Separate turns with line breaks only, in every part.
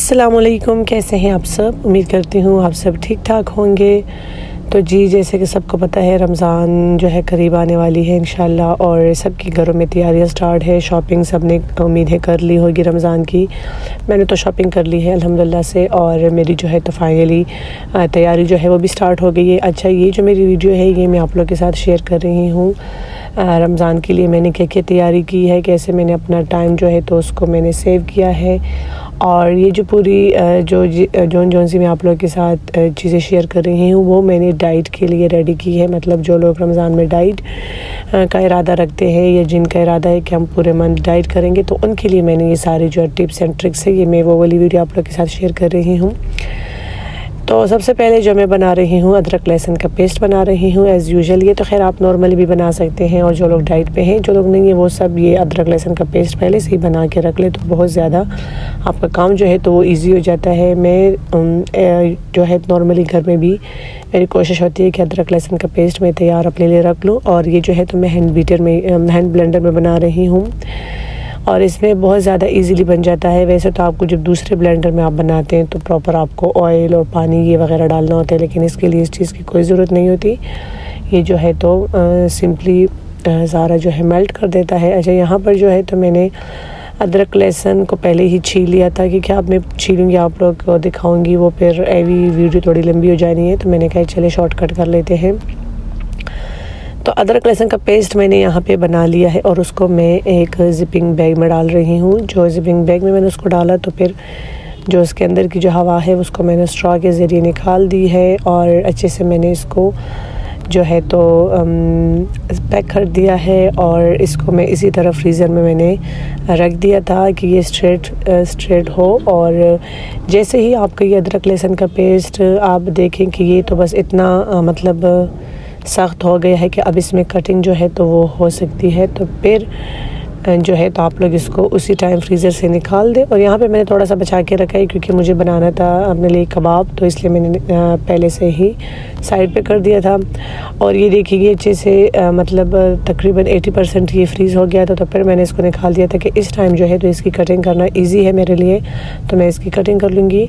अस्सलामुअलैकुम, कैसे हैं आप सब। उम्मीद करती हूँ आप सब ठीक ठाक होंगे। तो जी, जैसे कि सबको पता है रमज़ान जो है करीब आने वाली है इंशाल्लाह, और सबकी घरों में तैयारियां स्टार्ट है। शॉपिंग सबने उम्मीद है कर ली होगी रमज़ान की। मैंने तो शॉपिंग कर ली है अल्हम्दुलिल्लाह से, और मेरी जो है तो फाइनली तैयारी जो है वो भी स्टार्ट हो गई है। अच्छा, ये जो मेरी वीडियो है ये मैं आप लोग के साथ शेयर कर रही हूँ। रमज़ान के लिए मैंने क्या क्या तैयारी की है, कैसे मैंने अपना टाइम जो है तो उसको मैंने सेव किया है। और ये जो पूरी जौन सी मैं आप लोग के साथ चीज़ें शेयर कर रही हूँ वो मैंने डाइट के लिए रेडी की है। मतलब जो लोग रमज़ान में डाइट का इरादा रखते हैं या जिनका इरादा है कि हम पूरे मंथ डाइट करेंगे, तो उनके लिए मैंने ये सारी जो टिप्स एंड ट्रिक्स है ये मैं वो वाली वीडियो आप लोग के साथ शेयर कर रही हूँ। तो सबसे पहले जो मैं बना रही हूँ अदरक लहसुन का पेस्ट बना रही हूँ एज़ यूजुअल। ये तो खैर आप नॉर्मली भी बना सकते हैं, और जो लोग डाइट पे हैं, जो लोग नहीं है वो सब ये अदरक लहसुन का पेस्ट पहले से ही बना के रख ले तो बहुत ज़्यादा आपका काम जो है तो वो ईजी हो जाता है। मैं जो है नॉर्मली घर में भी मेरी कोशिश होती है कि अदरक लहसुन का पेस्ट मैं तैयार अपने लिए रख लूँ, और ये जो है तो मैं हैंड ब्लेंडर में बना रही हूँ, और इसमें बहुत ज़्यादा इजीली बन जाता है। वैसे तो आपको जब दूसरे ब्लेंडर में आप बनाते हैं तो प्रॉपर आपको ऑयल और पानी ये वगैरह डालना होता है, लेकिन इसके लिए इस चीज़ की कोई ज़रूरत नहीं होती। ये जो है तो सिंपली सारा जो है मेल्ट कर देता है। अच्छा, यहाँ पर जो है तो मैंने अदरक लहसुन को पहले ही छील लिया था, क्योंकि अब मैं छीलूँगी आप लोग को दिखाऊँगी वो फिर वीडियो थोड़ी लंबी हो जानी है, तो मैंने कहा चले शॉर्टकट कर लेते हैं। तो अदरक लहसुन का पेस्ट मैंने यहाँ पे बना लिया है, और उसको मैं एक ज़िपिंग बैग में डाल रही हूँ। जो ज़िपिंग बैग में मैंने उसको डाला तो फिर जो उसके अंदर की जो हवा है उसको मैंने स्ट्रॉ के ज़रिए निकाल दी है, और अच्छे से मैंने इसको जो है तो पैक कर दिया है। और इसको मैं इसी तरह फ्रीज़र में मैंने रख दिया था कि ये स्ट्रेट हो। और जैसे ही आपका ये अदरक लहसुन का पेस्ट आप देखें कि ये तो बस इतना मतलब सख्त हो गया है कि अब इसमें कटिंग जो है तो वो हो सकती है, तो फिर जो है तो आप लोग इसको उसी टाइम फ्रीज़र से निकाल दें। और यहाँ पे मैंने थोड़ा सा बचा के रखा है क्योंकि मुझे बनाना था अपने लिए कबाब, तो इसलिए मैंने पहले से ही साइड पे कर दिया था। और ये देखिए अच्छे से मतलब तकरीबन 80% ये फ्रीज़ हो गया था, तो फिर मैंने इसको निकाल दिया था कि इस टाइम जो है तो इसकी कटिंग करना ईजी है मेरे लिए, तो मैं इसकी कटिंग कर लूँगी।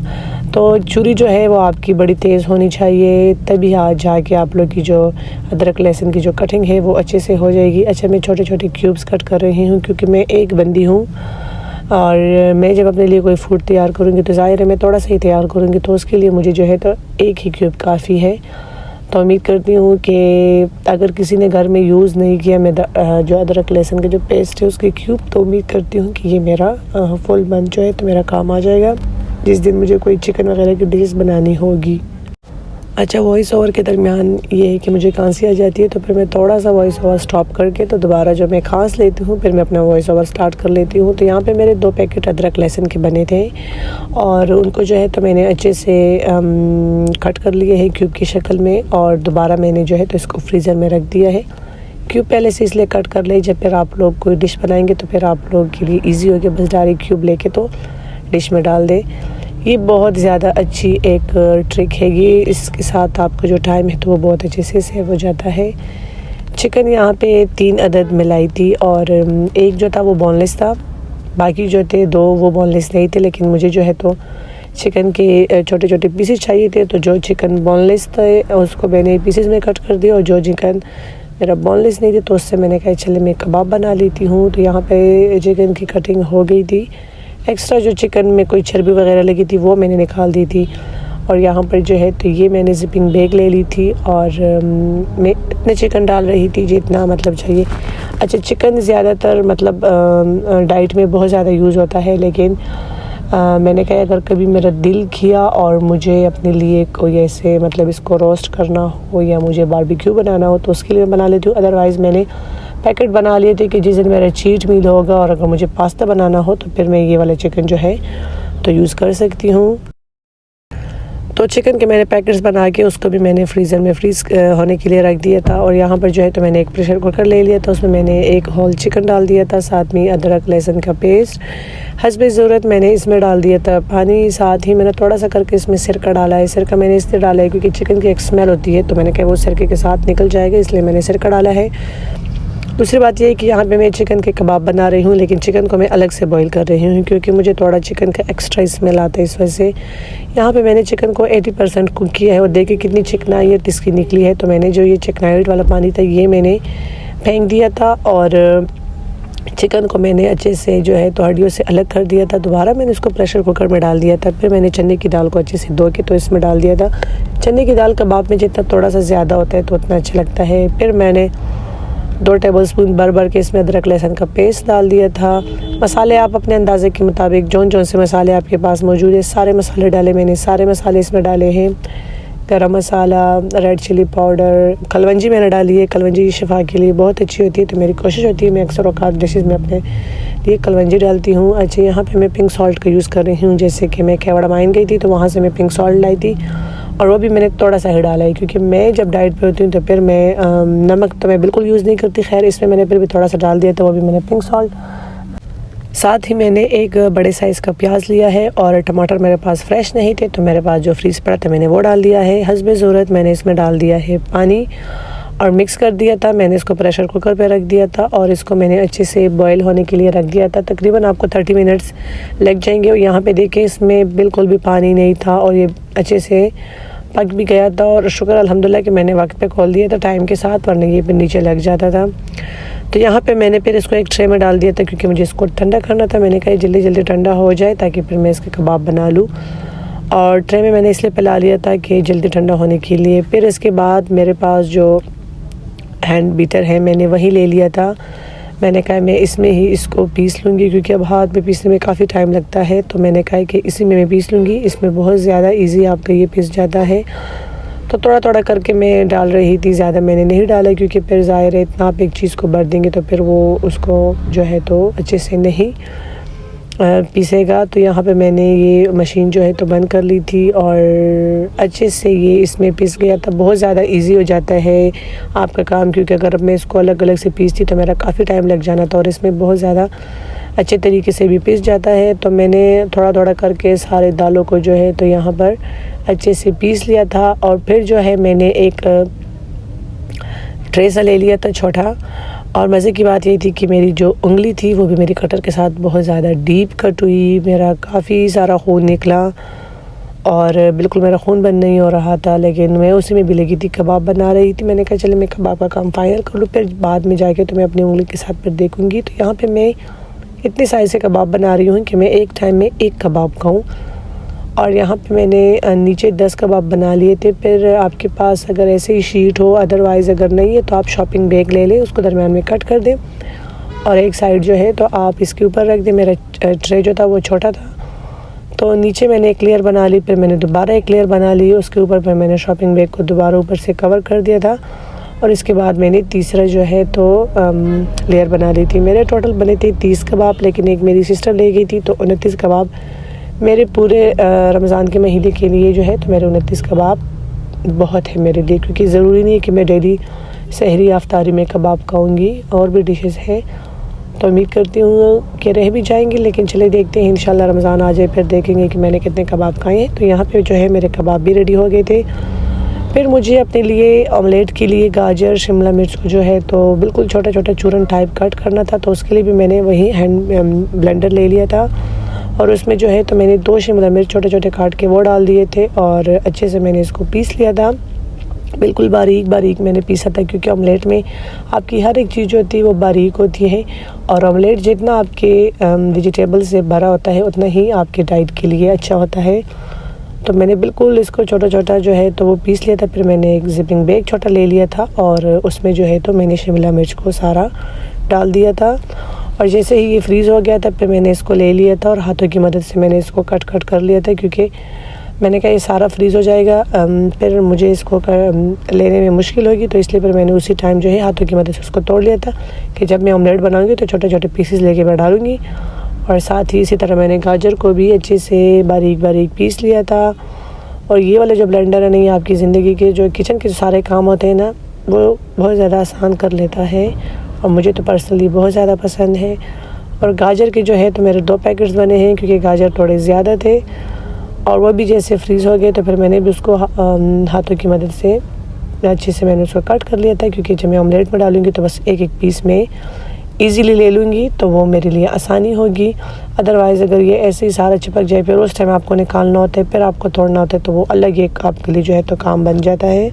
तो छुरी जो है वो आपकी बड़ी तेज़ होनी चाहिए, तभी आज जाके आप लोग की जो अदरक लहसुन की जो कटिंग है वो अच्छे से हो जाएगी। अच्छा, मैं छोटे छोटे क्यूब्स कट कर रही हूँ क्योंकि मैं एक बंदी हूँ, और मैं जब अपने लिए कोई फूड तैयार करूँगी तो ज़ाहिर है मैं थोड़ा सा ही तैयार करूँगी, तो उसके लिए मुझे जो है तो एक ही क्यूब काफ़ी है। तो उम्मीद करती हूँ कि अगर किसी ने घर में यूज़ नहीं किया मैं जो अदरक लहसुन का जो पेस्ट है उसकी क्यूब, तो उम्मीद करती हूँ कि ये मेरा फुल मंथ जो है तो मेरा काम आ जाएगा जिस दिन मुझे कोई चिकन वगैरह की डिश बनानी होगी। अच्छा, वॉइस ओवर के दरमियान ये है कि मुझे खांसी आ जाती है, तो फिर मैं थोड़ा सा वॉइस ओवर स्टॉप करके तो दोबारा जब मैं खांस लेती हूँ फिर मैं अपना वॉइस ओवर स्टार्ट कर लेती हूँ। तो यहाँ पे मेरे 2 पैकेट अदरक लहसुन के बने थे, और उनको जो है तो मैंने अच्छे से कट कर लिए हैं क्यूब की शक्ल में, और दोबारा मैंने जो है तो इसको फ्रीज़र में रख दिया है। क्यूब पहले से इसलिए कट कर ले, जब फिर आप लोग कोई डिश बनाएंगे तो फिर आप लोग के लिए ईजी हो गया, बस डायरेक्ट क्यूब लेके तो डिश में डाल दें। ये बहुत ज़्यादा अच्छी एक ट्रिक है, ये इसके साथ आपका जो टाइम है तो वो बहुत अच्छे से सेव हो जाता है। चिकन यहाँ पे 3 अदद मिलाई थी, और एक जो था वो बोनलेस था, बाकी जो थे 2 वो बोनलेस नहीं थे, लेकिन मुझे जो है तो चिकन के छोटे छोटे पीसेस चाहिए थे, तो जो चिकन बोनलेस थे उसको मैंने पीसेस में कट कर दिया, और जो चिकन मेरा बोनलेस नहीं थी तो उससे मैंने कहा चले मैं कबाब बना लेती हूँ। तो यहाँ पे चिकन की कटिंग हो गई थी। एक्स्ट्रा जो चिकन में कोई चर्बी वगैरह लगी थी वो मैंने निकाल दी थी। और यहाँ पर जो है तो ये मैंने ज़िपिंग बैग ले ली थी, और मैं इतने चिकन डाल रही थी जितना मतलब चाहिए। अच्छा, चिकन ज़्यादातर मतलब डाइट में बहुत ज़्यादा यूज़ होता है, लेकिन मैंने कहा अगर कभी मेरा दिल किया और मुझे अपने लिए कोई ऐसे मतलब इसको रोस्ट करना हो या मुझे बारबेक्यू बनाना हो तो उसके लिए मैं बना लेती हूँ। अदरवाइज़ मैंने पैकेट बना लिए थे कि जिस दिन मेरा चीट मील होगा और अगर मुझे पास्ता बनाना हो तो फिर मैं ये वाला चिकन जो है तो यूज़ कर सकती हूँ। तो चिकन के मैंने पैकेट्स बना के उसको भी मैंने फ्रीज़र में फ्रीज़ होने के लिए रख दिया था। और यहाँ पर जो है तो मैंने एक प्रेशर कुकर ले लिया था, उसमें मैंने एक होल चिकन डाल दिया था, साथ में अदरक लहसुन का पेस्ट हस्बे ज़रूरत मैंने इसमें डाल दिया था पानी। साथ ही मैंने थोड़ा सा करके इसमें सिरका डाला है। सिरका मैंने इसलिए डाला है क्योंकि चिकन की एक स्मेल होती है, तो मैंने कहा वो सिरके के साथ निकल जाएगा, इसलिए मैंने सिरका डाला है। दूसरी बात ये है कि यहाँ पे मैं चिकन के कबाब बना रही हूँ, लेकिन चिकन को मैं अलग से बॉईल कर रही हूँ क्योंकि मुझे थोड़ा चिकन का एक्स्ट्रा स्मेल आता है। इस वजह से यहाँ पे मैंने चिकन को 80% कुक किया है और देखिए कितनी चिकनाहट इसकी निकली है। तो मैंने जो ये चिकनाहट वाला पानी था ये मैंने फेंक दिया था और चिकन को मैंने अच्छे से जो है तो हड्डियों से अलग कर दिया था। दोबारा मैंने इसको प्रेशर कुकर में डाल दिया था। फिर मैंने चने की दाल को अच्छे से धो के तो इसमें डाल दिया था। चने की दाल कबाब में जितना थोड़ा सा ज़्यादा होता है तो उतना अच्छा लगता है। फिर मैंने 2 टेबलस्पून भर के इसमें अदरक लहसुन का पेस्ट डाल दिया था। मसाले आप अपने अंदाजे के मुताबिक जौन से मसाले आपके पास मौजूद है सारे मसाले डाले मैंने। सारे मसाले इसमें डाले हैं, गरम मसाला, रेड चिली पाउडर, कलवंजी मैंने डाली है। कलवंजी शिफा के लिए बहुत अच्छी होती है, तो मेरी कोशिश होती है मैं अक्सर औकात डिशेज़ में अपने लिए कलवंजी डालती हूँ। अच्छा, यहाँ पे मैं पिंक सॉल्ट का यूज़ कर रही हूँ। जैसे कि मैं केवड़ा माइन गई थी तो वहाँ से मैं पिंक सॉल्ट लाई थी और वो भी मैंने थोड़ा सा ही डाला है क्योंकि मैं जब डाइट पे होती हूँ तो फिर मैं नमक तो मैं बिल्कुल यूज़ नहीं करती। खैर इसमें मैंने फिर भी थोड़ा सा डाल दिया, तो वो भी मैंने पिंक सॉल्ट। साथ ही मैंने एक बड़े साइज़ का प्याज लिया है और टमाटर मेरे पास फ्रेश नहीं थे तो मेरे पास जो फ्रीज़ पड़ा था मैंने वो डाल दिया है। हस्बे ज़रूरत मैंने इसमें डाल दिया है पानी और मिक्स कर दिया था। मैंने इसको प्रेशर कुकर पे रख दिया था और इसको मैंने अच्छे से बॉईल होने के लिए रख दिया था। तकरीबन आपको 30 मिनट्स लग जाएंगे। और यहाँ पे देखिए इसमें बिल्कुल भी पानी नहीं था और ये अच्छे से पक भी गया था। और शुक्र अल्हम्दुलिल्लाह कि मैंने वक्त पे खोल दिया था टाइम के साथ, वरना ये फिर नीचे लग जाता था। तो यहाँ पे मैंने फिर इसको एक ट्रे में डाल दिया था क्योंकि मुझे इसको ठंडा करना था। मैंने कहा जल्दी जल्दी ठंडा हो जाए ताकि फिर मैं इसके कबाब बना लूँ। और ट्रे में मैंने इसलिए पिला लिया था कि जल्दी ठंडा होने के लिए। फिर इसके बाद मेरे पास जो हैंड बीटर है मैंने वही ले लिया था। मैंने कहा मैं इसमें ही इसको पीस लूँगी क्योंकि अब हाथ में पीसने में काफ़ी टाइम लगता है। तो मैंने कहा कि इसी में मैं पीस लूँगी, इसमें बहुत ज़्यादा इजी आपका ये पीस जाता है। तो थोड़ा थोड़ा करके मैं डाल रही थी, ज़्यादा मैंने नहीं डाला क्योंकि फिर ज़ाहिर है इतना आप एक चीज़ को भर देंगे तो फिर वो उसको जो है तो अच्छे से नहीं पीसेगा। तो यहाँ पे मैंने ये मशीन जो है तो बंद कर ली थी और अच्छे से ये इसमें पिस गया था। बहुत ज़्यादा इजी हो जाता है आपका काम क्योंकि अगर मैं इसको अलग अलग से पीसती तो मेरा काफ़ी टाइम लग जाना था और इसमें बहुत ज़्यादा अच्छे तरीके से भी पिस जाता है। तो मैंने थोड़ा थोड़ा करके सारे दालों को जो है तो यहाँ पर अच्छे से पीस लिया था। और फिर जो है मैंने एक ट्रे सा ले लिया था छोटा। और मज़े की बात ये थी कि मेरी जो उंगली थी वो भी मेरी कटर के साथ बहुत ज़्यादा डीप कट हुई। मेरा काफ़ी सारा खून निकला और बिल्कुल मेरा खून बंद नहीं हो रहा था, लेकिन मैं उसी में भी लगी थी, कबाब बना रही थी। मैंने कहा चले मैं कबाब का काम फाइनल कर लूँ, फिर बाद में जाके तो मैं अपनी उंगली के साथ फिर देखूँगी। तो यहाँ पर मैं इतने साइज़ से कबाब बना रही हूँ कि मैं एक टाइम में एक कबाब खाऊँ। और यहाँ पे मैंने नीचे 10 कबाब बना लिए थे। फिर आपके पास अगर ऐसे ही शीट हो, अदरवाइज़ अगर नहीं है तो आप शॉपिंग बैग ले लें, उसको दरमियान में कट कर दें और एक साइड जो है तो आप इसके ऊपर रख दें। मेरा ट्रे जो था वो छोटा था तो नीचे मैंने एक लेयर बना ली, फिर मैंने दोबारा एक लेयर बना ली, उसके ऊपर फिर मैंने शॉपिंग बैग को दोबारा ऊपर से कवर कर दिया था और इसके बाद मैंने तीसरा जो है तो लेयर बना ली थी। मेरे टोटल बने थे 30 कबाब, लेकिन एक मेरी सिस्टर ले गई थी तो 29 कबाब मेरे पूरे रमज़ान के महीने के लिए जो है तो मेरे 29 कबाब बहुत है मेरे लिए, क्योंकि ज़रूरी नहीं है कि मैं डेली सहरी अफ्तारी में कबाब खाऊंगी, और भी डिशेस हैं। तो उम्मीद करती हूँ कि रह भी जाएंगे, लेकिन चले देखते हैं इंशाल्लाह रमज़ान आ जाए फिर देखेंगे कि मैंने कितने कबाब खाए हैं। तो यहाँ पे जो है मेरे कबाब भी रेडी हो गए थे। फिर मुझे अपने लिए ऑमलेट के लिए गाजर शिमला मिर्च को जो है तो बिल्कुल छोटा छोटा चूरन टाइप कट करना था, तो उसके लिए भी मैंने वही हैंड ब्लेंडर ले लिया था और उसमें जो है तो मैंने 2 शिमला मिर्च छोटे छोटे काट के वो डाल दिए थे और अच्छे से मैंने इसको पीस लिया था। बिल्कुल बारीक बारीक मैंने पीसा था, क्योंकि ऑमलेट में आपकी हर एक चीज़ जो होती है वो बारीक होती है, और ऑमलेट जितना आपके वेजिटेबल से भरा होता है उतना ही आपके डाइट के लिए अच्छा होता है। तो मैंने बिल्कुल इसको छोटा छोटा जो है तो वो पीस लिया था। फिर मैंने एक जिपिंग बैग छोटा ले लिया था और उसमें जो है तो मैंने शिमला मिर्च को सारा डाल दिया था, और जैसे ही ये फ्रीज़ हो गया था फिर मैंने इसको ले लिया था और हाथों की मदद से मैंने इसको कट कर लिया था, क्योंकि मैंने कहा ये सारा फ्रीज़ हो जाएगा फिर मुझे इसको लेने में मुश्किल होगी, तो इसलिए फिर मैंने उसी टाइम जो है हाथों की मदद से उसको तोड़ लिया था कि जब मैं ऑमलेट बनाऊंगी तो छोटे छोटे पीसेस लेके मैं डालूंगी। और साथ ही इसी तरह मैंने गाजर को भी अच्छे से बारीक बारीक पीस लिया था। और ये वाला जो ब्लेंडर है नहीं, आपकी ज़िंदगी के जो किचन के सारे काम होते हैं ना वो बहुत ज़्यादा आसान कर लेता है, और मुझे तो पर्सनली बहुत ज़्यादा पसंद है। और गाजर के जो है तो मेरे 2 पैकेट्स बने हैं, क्योंकि गाजर थोड़े ज़्यादा थे और वो भी जैसे फ्रीज़ हो गए तो फिर मैंने भी उसको हाथों की मदद से अच्छे से मैंने उसको कट कर लिया था, क्योंकि जब मैं ऑमलेट में डालूँगी तो बस एक एक पीस में ईज़िली ले लूँगी तो वो मेरे लिए आसानी होगी। अदरवाइज़ अगर ये ऐसे ही सारा चिपक जाए, फिर उस टाइम आपको निकालना होता है, फिर आपको तोड़ना होता है, तो वो अलग एक आपके लिए जो है तो काम बन जाता है।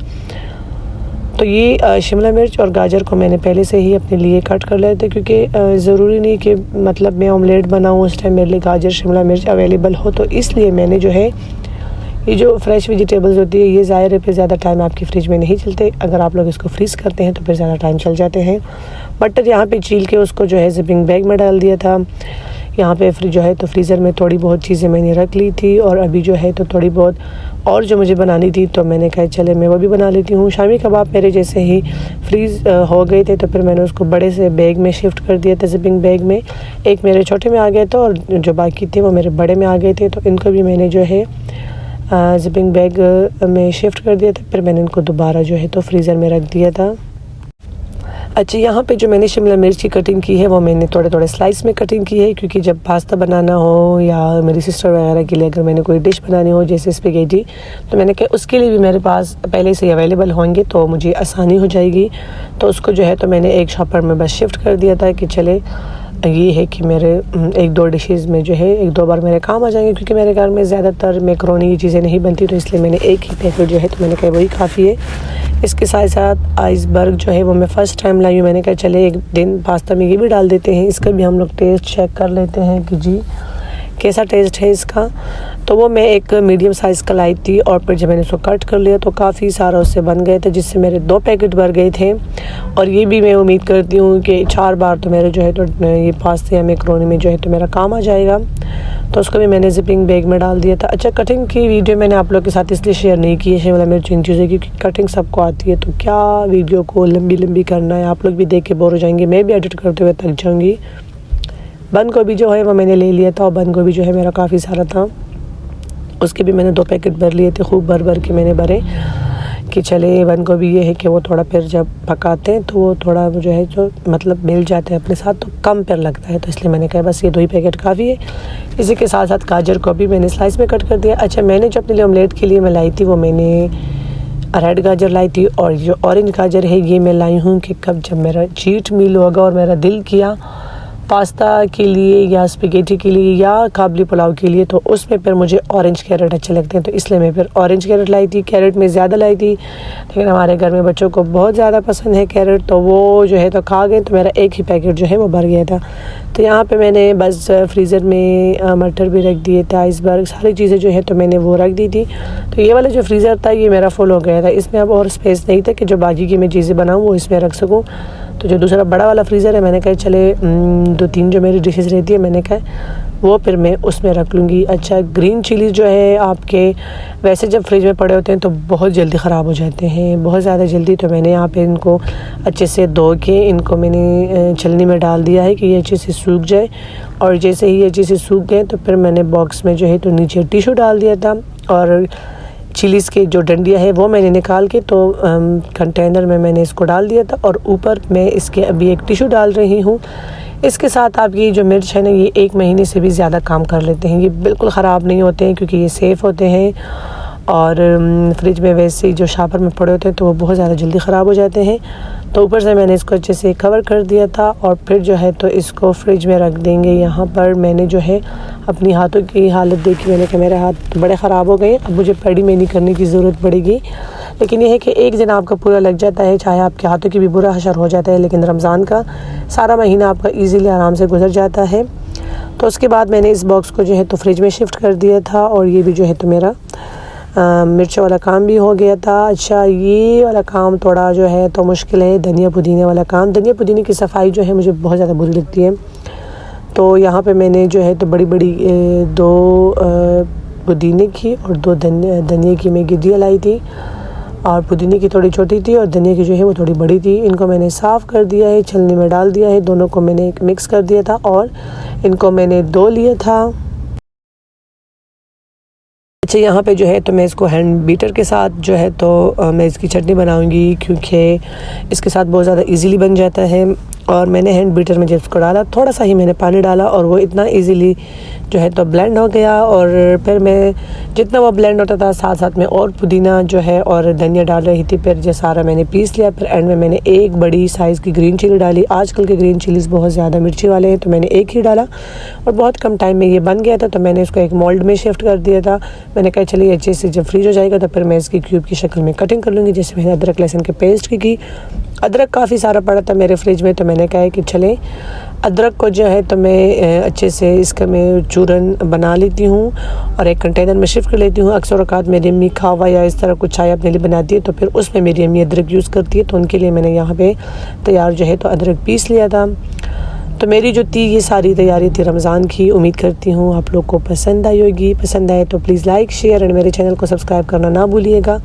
तो ये शिमला मिर्च और गाजर को मैंने पहले से ही अपने लिए कट कर लिया था, क्योंकि ज़रूरी नहीं कि मतलब मैं ऑमलेट बनाऊँ उस टाइम मेरे लिए गाजर शिमला मिर्च अवेलेबल हो। तो इसलिए मैंने जो है ये जो फ्रेश वेजिटेबल्स होती है ये ज़ाहिर है फिर ज़्यादा टाइम आपकी फ्रिज में नहीं चलते। अगर आप लोग इसको फ्रीज़ करते हैं तो फिर ज़्यादा टाइम चल जाते हैं। मटर यहाँ पे छील के उसको जो है ज़िपिंग बैग में डाल दिया था। यहाँ पे जो है तो फ्रीज़र में थोड़ी बहुत चीज़ें मैंने रख ली थी, और अभी जो है तो थोड़ी बहुत और जो मुझे बनानी थी तो मैंने कहा चले मैं वो भी बना लेती हूँ। शामी कबाब मेरे जैसे ही फ्रीज़ हो गए थे तो फिर मैंने उसको बड़े से बैग में शिफ्ट कर दिया था, ज़िपिंग बैग में। एक मेरे छोटे में आ गया था और जो बाकी थे वो मेरे बड़े में आ गए थे, तो इनको भी मैंने जो है ज़िपिंग बैग में शिफ्ट कर दिया था। फिर मैंने इनको दोबारा जो है तो फ्रीज़र में रख दिया था। अच्छा, यहाँ पे जो मैंने शिमला मिर्च की कटिंग की है वो मैंने थोड़े थोड़े स्लाइस में कटिंग की है, क्योंकि जब पास्ता बनाना हो या मेरी सिस्टर वगैरह के लिए अगर मैंने कोई डिश बनानी हो जैसे स्पेगेटी, तो मैंने कहा उसके लिए भी मेरे पास पहले से अवेलेबल होंगे तो मुझे आसानी हो जाएगी। तो उसको जो है तो मैंने एक शॉपर में बस शिफ्ट कर दिया था कि चले ये है कि मेरे एक दो डिशेज़ में जो है एक दो बार मेरे काम आ जाएंगे, क्योंकि मेरे घर में ज़्यादातर मैकरोनी की चीज़ें नहीं बनती, तो इसलिए मैंने एक ही पैकेट जो है तो मैंने कहा वही काफ़ी है। इसके साथ साथ आइसबर्ग जो है वो मैं फ़र्स्ट टाइम लाई हूँ। मैंने कहा चले एक दिन पास्ता में ये भी डाल देते हैं, इसका भी हम लोग टेस्ट चेक कर लेते हैं कि जी कैसा टेस्ट है इसका। तो वो मैं एक मीडियम साइज़ का लाई थी, और फिर जब मैंने उसको कट कर लिया तो काफ़ी सारा उससे बन गए थे, जिससे मेरे 2 पैकेट भर गए थे। और ये भी मैं उम्मीद करती हूँ कि 4 बार तो मेरे जो है तो ये पास्ता या मैकरोनी में जो है तो मेरा काम आ जाएगा। तो उसको भी मैंने ज़िपिंग बैग में डाल दिया था। अच्छा, कटिंग की वीडियो मैंने आप लोग के साथ इसलिए शेयर नहीं की है शिमला मिर्च इन चीज़ों की, क्योंकि कटिंग सबको आती है, तो क्या वीडियो को लंबी लंबी करना है, आप लोग भी देख के बोर हो जाएंगे, मैं भी एडिट करते हुए थक जाऊँगी। बंद गोभी जो है वो मैंने ले लिया था, और बंद गोभी जो है मेरा काफ़ी सारा था, उसके भी मैंने 2 पैकेट भर लिए थे, खूब भर के मैंने भरे कि चले बंद गोभी ये है कि वो थोड़ा फिर जब पकाते हैं तो वो थोड़ा जो है जो मतलब मिल जाते हैं अपने साथ, तो कम फिर लगता है, तो इसलिए मैंने कहा बस ये 2 ही पैकेट काफ़ी है। इसी के साथ साथ गाजर को भी मैंने स्लाइस में कट कर दिया। अच्छा, मैंने जो अपने लिए ऑमलेट के लिए मैं लाई थी वो मैंने रेड गाजर लाई थी, और जो ऑरेंज गाजर है ये मैं लाई हूँ कि कब जब मेरा चीट मील होगा और मेरा दिल किया पास्ता के लिए या स्पेगेटी के लिए या काबली पुलाव के लिए, तो उसमें फिर मुझे ऑरेंज कैरेट अच्छे लगते हैं, तो इसलिए मैं फिर ऑरेंज कैरेट लाई थी। कैरेट में ज़्यादा लाई थी, लेकिन हमारे घर में बच्चों को बहुत ज़्यादा पसंद है कैरेट, तो वो जो है तो खा गए, तो मेरा एक ही पैकेट जो है वो भर गया था। तो यहाँ पे मैंने बस फ्रीज़र में मटर भी रख दिए थे, आइसबर्ग सारी चीज़ें जो है तो मैंने वो रख दी थी। तो ये वाला जो फ्रीज़र था ये मेरा फुल हो गया था, इसमें अब और स्पेस नहीं था कि जो बाकी की मैं चीज़ें बनाऊँ वो इसमें रख सकूँ। तो जो दूसरा बड़ा वाला फ्रीज़र है मैंने कहा चले 2-3 जो मेरी डिशेस रहती है मैंने कहा वो फिर मैं उसमें रख लूँगी। अच्छा, ग्रीन चिलीज़ जो है आपके वैसे जब फ्रिज में पड़े होते हैं तो बहुत जल्दी ख़राब हो जाते हैं, बहुत ज़्यादा जल्दी, तो मैंने यहाँ पे इनको अच्छे से धो के इनको मैंने छलनी में डाल दिया है कि ये अच्छे से सूख जाए। और जैसे ही अच्छे से सूख गए तो फिर मैंने बॉक्स में जो है तो नीचे टिशू डाल दिया था, और चिलीज़ के जो डंडियाँ है वो मैंने निकाल के तो कंटेनर में मैंने इसको डाल दिया था, और ऊपर मैं इसके अभी एक टिशू डाल रही हूँ। इसके साथ आपकी जो मिर्च है ना ये 1 महीने से भी ज़्यादा काम कर लेते हैं, ये बिल्कुल ख़राब नहीं होते हैं क्योंकि ये सेफ़ होते हैं, और फ्रिज में वैसे ही जो शापर में पड़े होते हैं तो वो बहुत ज़्यादा जल्दी ख़राब हो जाते हैं। तो ऊपर से मैंने इसको अच्छे से कवर कर दिया था, और फिर जो है तो इसको फ्रिज में रख देंगे। यहाँ पर मैंने जो है अपनी हाथों की हालत देखी, मैंने कहा मेरे हाथ बड़े ख़राब हो गए, अब मुझे पैडी में नहीं करने की ज़रूरत पड़ेगी। लेकिन यह है कि एक दिन आपका पूरा लग जाता है, चाहे आपके हाथों की भी बुरा हशर हो जाता है, लेकिन रमज़ान का सारा महीना आपका ईज़िली आराम से गुजर जाता है। तो उसके बाद मैंने इस बॉक्स को जो है तो फ्रिज में शिफ्ट कर दिया था, और ये भी जो है तो मेरा मिर्च वाला काम भी हो गया था। अच्छा, ये वाला काम थोड़ा जो है तो मुश्किल है, धनिया पुदीने वाला काम। धनिया पुदीने की सफाई जो है मुझे बहुत ज़्यादा बुरी लगती है, तो यहाँ पे मैंने जो है तो बड़ी बड़ी 2 पुदीने की और 2 धनिया की मैं गिद्दियाँ लाई थी, और पुदीने की थोड़ी छोटी थी और धनिया की जो है वो थोड़ी बड़ी थी। इनको मैंने साफ़ कर दिया है, छलनी में डाल दिया है, दोनों को मैंने मिक्स कर दिया था और इनको मैंने धो लिया था। अच्छा, यहाँ पे जो है तो मैं इसको हैंड बीटर के साथ जो है तो मैं इसकी चटनी बनाऊंगी, क्योंकि इसके साथ बहुत ज़्यादा इजीली बन जाता है। और मैंने हैंड बीटर में जब उसको डाला, थोड़ा सा ही मैंने पानी डाला और वो इतना इजीली जो है तो ब्लेंड हो गया। और फिर मैं जितना वो ब्लेंड होता था साथ साथ में और पुदीना जो है और धनिया डाल रही थी। फिर जो सारा मैंने पीस लिया। फिर एंड में मैंने एक बड़ी साइज़ की ग्रीन चिली डाली। आजकल के ग्रीन चिलीज़ बहुत ज़्यादा मिर्ची वाले हैं, तो मैंने एक ही डाला और बहुत कम टाइम में ये बन गया था। तो मैंने इसको एक मोल्ड में शिफ्ट कर दिया था। मैंने कहा चलिए अच्छे से जब फ्रीज हो जाएगा तो फिर मैं इसकी क्यूब की शक्ल में कटिंग कर लूँगी। जैसे मैंने अदरक लहसुन के पेस्ट की। अदरक काफ़ी सारा पड़ा था मेरे फ्रिज में, तो मैंने कहा कि चले अदरक को जो है तो मैं अच्छे से इसका मैं चूरन बना लेती हूँ और एक कंटेनर में शिफ्ट कर लेती हूँ। अक्सर औक़ात मेरी अम्मी खावा या इस तरह कुछ चाय अपने लिए बनाती है तो फिर उसमें मेरी अम्मी अदरक यूज़ करती है, तो उनके लिए मैंने यहाँ पे तैयार जो है तो अदरक पीस लिया था। तो मेरी जो थी ये सारी तैयारी थी रमज़ान की। उम्मीद करती हूँ आप लोग को पसंद आई होगी। पसंद आए तो प्लीज़ लाइक शेयर एंड मेरे चैनल को सब्सक्राइब करना ना भूलिएगा।